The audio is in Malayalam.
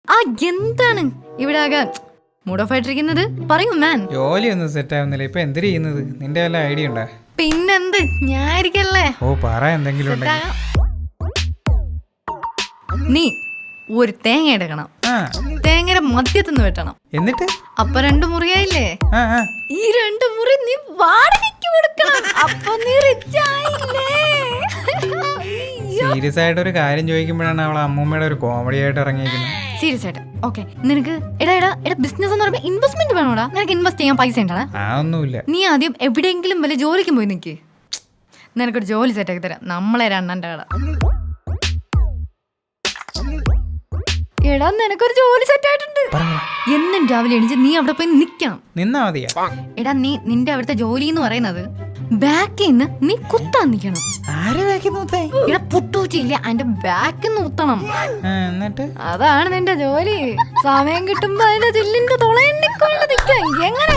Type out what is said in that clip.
ആ എന്താണ് ഇവിടെ ആകെ മൂഡ് ഓഫ് ആയിട്ടിരിക്കുന്നത്? പറയൂ മാൻ. ജോലിയൊന്നും സെറ്റ് ആവുന്നില്ല. ഇപ്പൊ എന്തിനാ ചെയ്യുന്നത്? നിന്റെ വല്ല ഐഡിയ ഉണ്ടാ? പിന്നെന്ത്, ഞാനിരിക്കല്ലേ. ഓ പറ എന്തെങ്കിലും ഉണ്ടെങ്കിൽ. നീ ഒരു തേങ്ങ എടുക്കണം. തേങ്ങയുടെ മധ്യത്തിന്ന് വെട്ടണം. എന്നിട്ട് അപ്പൊ 2 മുറിയായില്ലേ? ഈ 2 മുറി നീ വാടകയ്ക്ക് കൊടുക്കണം. അപ്പൊ നീ റിച്ച് ആയില്ലേ? സീരിയസ് ആയിട്ട് ഒരു കാര്യം ചോദിക്കുമ്പോഴാണ് അവളെ അമ്മൂമ്മയുടെ ഒരു കോമഡി ആയിട്ട് ഇറങ്ങിയിരിക്കുന്നത്. സീരിയസ് ആയിട്ട് ഓക്കെ. നിനക്ക് എടാ ബിസിനസ് എന്ന് പറയുമ്പോ ഇൻവെസ്റ്റ്മെന്റ് വേണോടാ. നിനക്ക് ഇൻവെസ്റ്റ് ചെയ്യാൻ പൈസ ഉണ്ടാ? ഒന്നുമില്ല. നീ ആദ്യം എവിടെയെങ്കിലും വല്ല ജോലിക്കും പോയി നിൽക്ക്. നിനക്കൊരു ജോലി സെറ്റാക്കി തരാം. നമ്മളെ 2 കട. എടാ നിനക്കൊരു ജോലി സെറ്റ് ആയിട്ടുണ്ട്. എന്നും രാവിലെ എണീച്ച് നീ അവിടെ പോയി നിക്കണം. നിന്നാ മതിയാ? എടാ നിന്റെ അവിടുത്തെ ജോലി എന്ന് പറയുന്നത് ബാക്കിൽ നിന്ന് നീ കുത്താൻ നിക്കണം. എടാ പുട്ടൂച്ചില്ലേ, അതിന്റെ ബാക്കിൽ നിന്ന് കുത്തണം. എന്നിട്ട് അതാണ് നിന്റെ ജോലി. സമയം കിട്ടുമ്പോ അതിന്റെ ചില്ലിന്റെ തുളയെണ്ണിക്കൊണ്ട് നിൽക്കാം. എങ്ങനെ